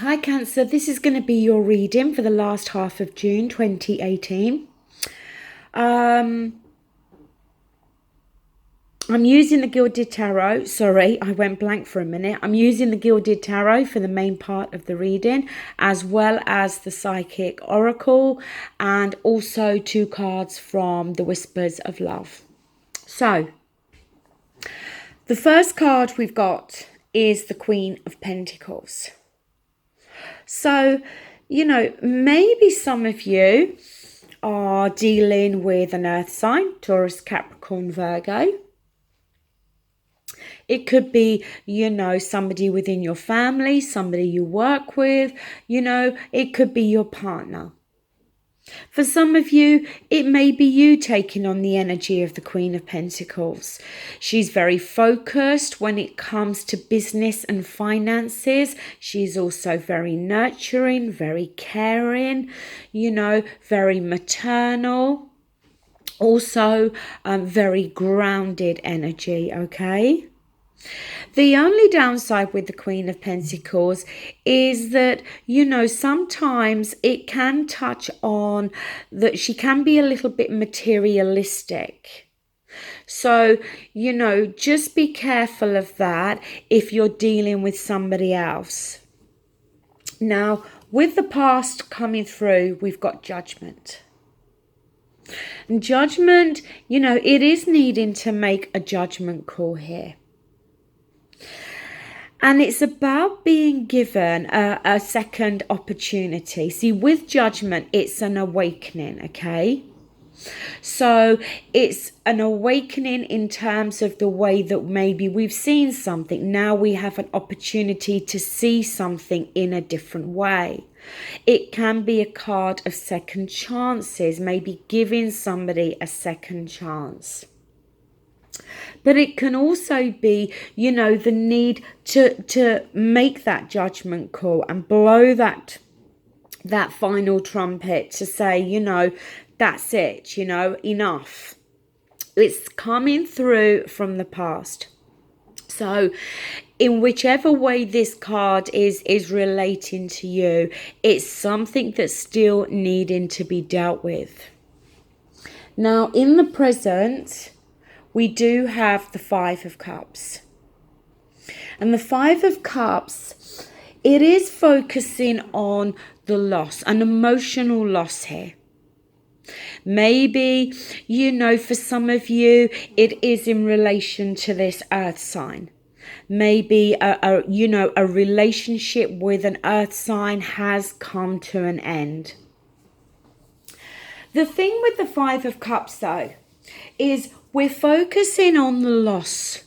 Hi Cancer, this is going to be your reading for the last half of June 2018. I'm using the Gilded Tarot. Sorry, I went blank for a minute. I'm using the Gilded Tarot for the main part of the reading, as well as the Psychic Oracle, and also 2 cards from the Whispers of Love. So, the first card we've got is the Queen of Pentacles. So, maybe some of you are dealing with an earth sign, Taurus, Capricorn, Virgo. It could be, somebody within your family, somebody you work with, it could be your partner. For some of you, it may be you taking on the energy of the Queen of Pentacles. She's very focused when it comes to business and finances. She's also very nurturing, very caring, very maternal. Also, very grounded energy, okay? The only downside with the Queen of Pentacles is that, sometimes it can touch on that she can be a little bit materialistic. So, just be careful of that if you're dealing with somebody else. Now, with the past coming through, we've got Judgment. And Judgment, it is needing to make a judgment call here. And it's about being given a second opportunity. See, with Judgment, it's an awakening, okay? So it's an awakening in terms of the way that maybe we've seen something. Now we have an opportunity to see something in a different way. It can be a card of second chances, maybe giving somebody a second chance. But it can also be, the need to make that judgment call and blow that final trumpet to say, that's it, enough. It's coming through from the past. So in whichever way this card is relating to you, it's something that's still needing to be dealt with. Now, in the present, we do have the 5 of Cups. And the 5 of Cups, it is focusing on the loss, an emotional loss here. Maybe, for some of you, it is in relation to this earth sign. Maybe, a relationship with an earth sign has come to an end. The thing with the 5 of Cups, though, is we're focusing on the loss,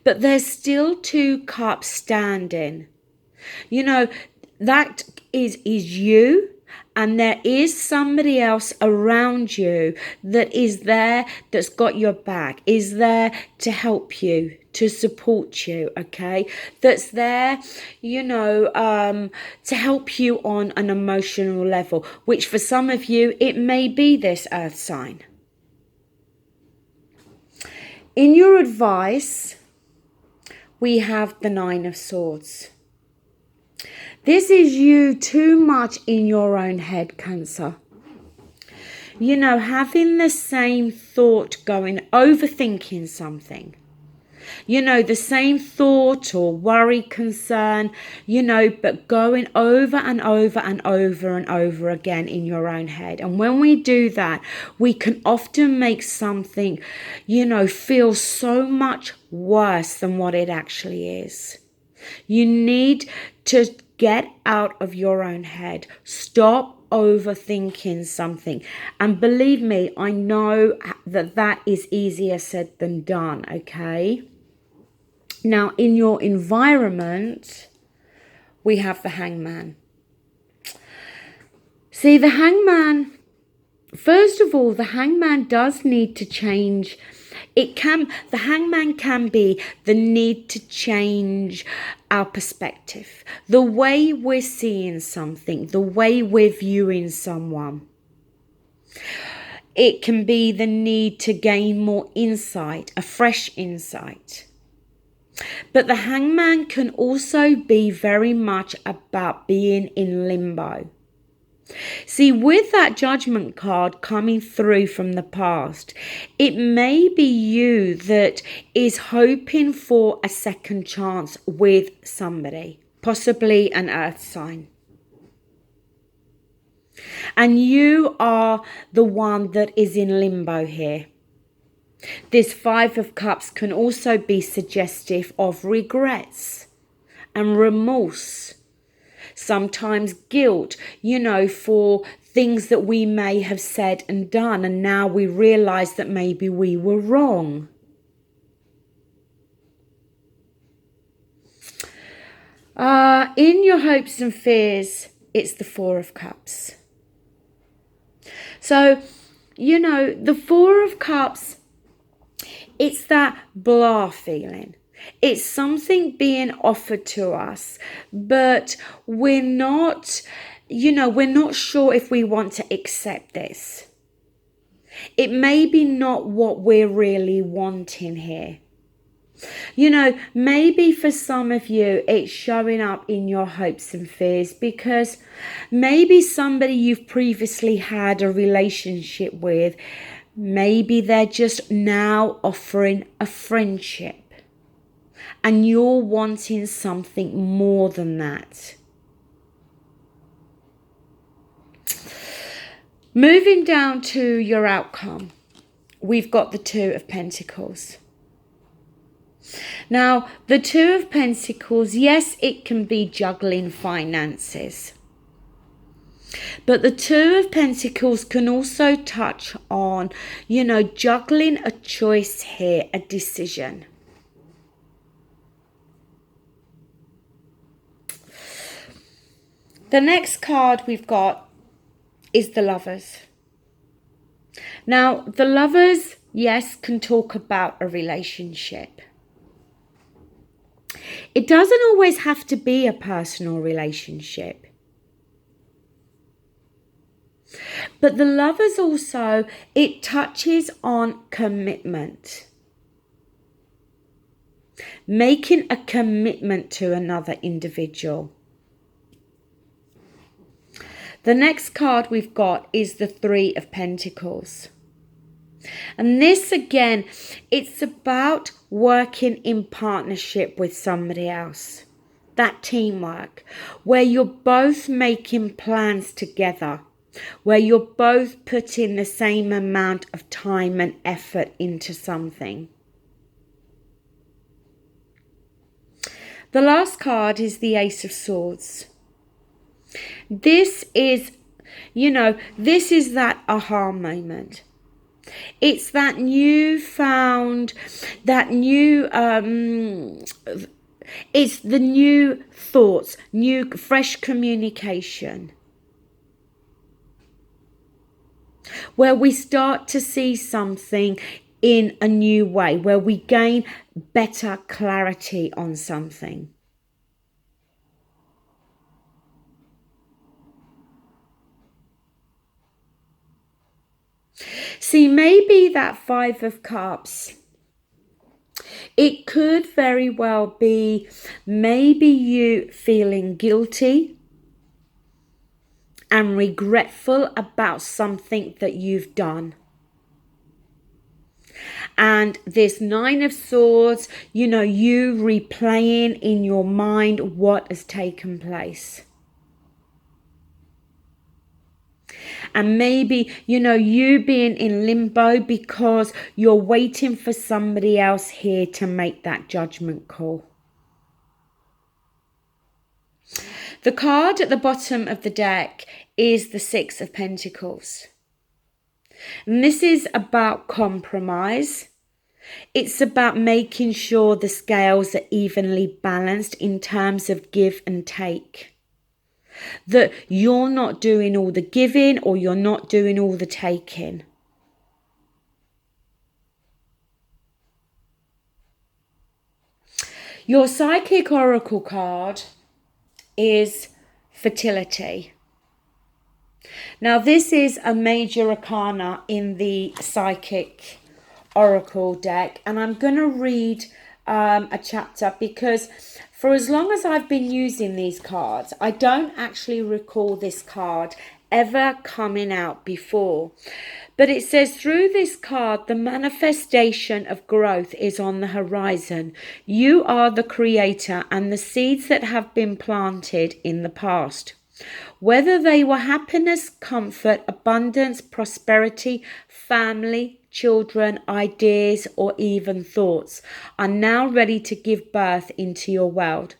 but there's still 2 cups standing. That is you, and there is somebody else around you that is there, that's got your back, is there to help you, to support you, okay? That's there, to help you on an emotional level, which for some of you, it may be this earth sign. In your advice, we have the 9 of Swords. This is you too much in your own head, Cancer. Having the same thought going, overthinking something. The same thought or worry, concern, but going over and over and over and over again in your own head. And when we do that, we can often make something, feel so much worse than what it actually is. You need to get out of your own head. Stop overthinking something. And believe me, I know that is easier said than done, okay? Now, in your environment, we have the Hangman. See, the Hangman, first of all, the Hangman does need to change. The Hangman can be the need to change our perspective, the way we're seeing something, the way we're viewing someone. It can be the need to gain more insight, a fresh insight. But the Hangman can also be very much about being in limbo. See, with that Judgment card coming through from the past, it may be you that is hoping for a second chance with somebody, possibly an earth sign. And you are the one that is in limbo here. This Five of Cups can also be suggestive of regrets and remorse. Sometimes guilt, for things that we may have said and done, and now we realize that maybe we were wrong. In your hopes and fears, it's the Four of Cups. So, the Four of Cups, it's that blah feeling. It's something being offered to us, but we're not sure if we want to accept this. It may be not what we're really wanting here. Maybe for some of you, it's showing up in your hopes and fears because maybe somebody you've previously had a relationship with, maybe they're just now offering a friendship. And you're wanting something more than that. Moving down to your outcome, we've got the Two of Pentacles. Now, the Two of Pentacles, yes, it can be juggling finances. But the Two of Pentacles can also touch on, juggling a choice here, a decision. The next card we've got is the Lovers. Now, the Lovers, yes, can talk about a relationship. It doesn't always have to be a personal relationship. But the Lovers also, it touches on commitment. Making a commitment to another individual. The next card we've got is the Three of Pentacles. And this again, it's about working in partnership with somebody else. That teamwork, where you're both making plans together, where you're both putting the same amount of time and effort into something. The last card is the Ace of Swords. This is, this is that aha moment. It's that it's the new thoughts, new fresh communication. Where we start to see something in a new way, where we gain better clarity on something. See, maybe that Five of Cups, it could very well be maybe you feeling guilty and regretful about something that you've done. And this Nine of Swords, you replaying in your mind what has taken place. And maybe, you being in limbo because you're waiting for somebody else here to make that judgment call. The card at the bottom of the deck is the Six of Pentacles. And this is about compromise. It's about making sure the scales are evenly balanced in terms of give and take. That you're not doing all the giving or you're not doing all the taking. Your Psychic Oracle card is Fertility. Now, this is a major arcana in the Psychic Oracle deck, and I'm going to read a chapter, because for as long as I've been using these cards, I don't actually recall this card ever coming out before. But it says through this card, the manifestation of growth is on the horizon. You are the creator and the seeds that have been planted in the past. Whether they were happiness, comfort, abundance, prosperity, family, children, ideas, or even thoughts, are now ready to give birth into your world.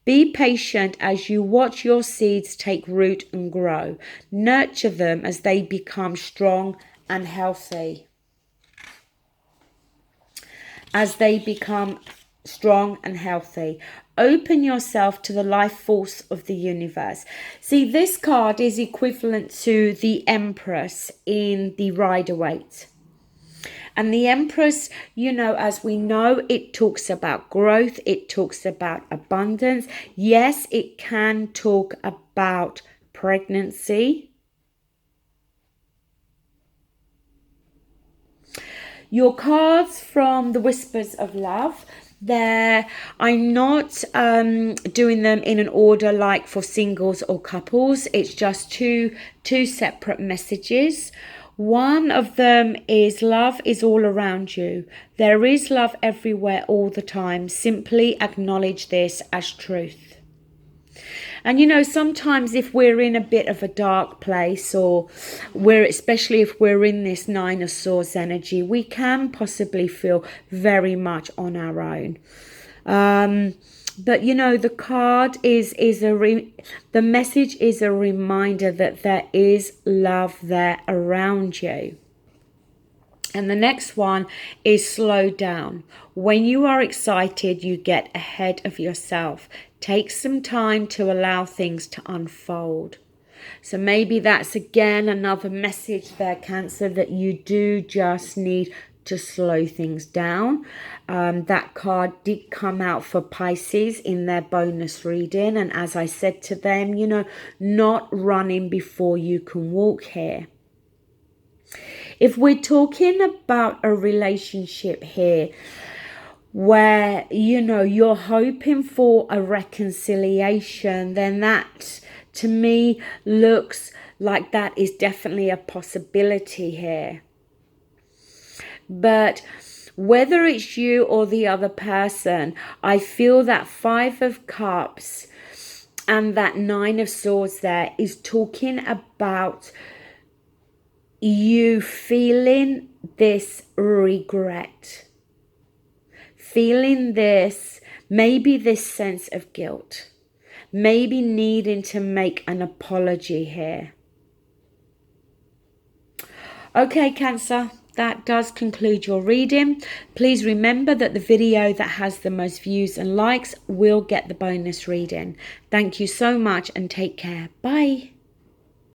Be patient as you watch your seeds take root and grow. Nurture them as they become strong and healthy. As they become strong and healthy. Open yourself to the life force of the universe. See, this card is equivalent to the Empress in the Rider-Waite. And the Empress, you know, as we know, it talks about growth. It talks about abundance. Yes, it can talk about pregnancy. Your cards from the Whispers of Love, I'm not doing them in an order like for singles or couples. It's just two separate messages. One of them is love is all around you. There is love everywhere all the time. Simply acknowledge this as truth. And you know, sometimes if we're in a bit of a dark place, or especially if we're in this Nine of Swords energy, we can possibly feel very much on our own. But you know, the card the message is a reminder that there is love there around you. And the next one is slow down. When you are excited, you get ahead of yourself. Take some time to allow things to unfold. So maybe that's again another message there, Cancer, that you do just need to slow things down. That card did come out for Pisces in their bonus reading. And as I said to them, you know, not running before you can walk here. If we're talking about a relationship here where, you know, you're hoping for a reconciliation, then that to me looks like that is definitely a possibility here. But whether it's you or the other person, I feel that Five of Cups and that Nine of Swords there is talking about you feeling this regret, feeling this, maybe this sense of guilt, maybe needing to make an apology here. Okay, Cancer, that does conclude your reading. Please remember that the video that has the most views and likes will get the bonus reading. Thank you so much and take care. Bye.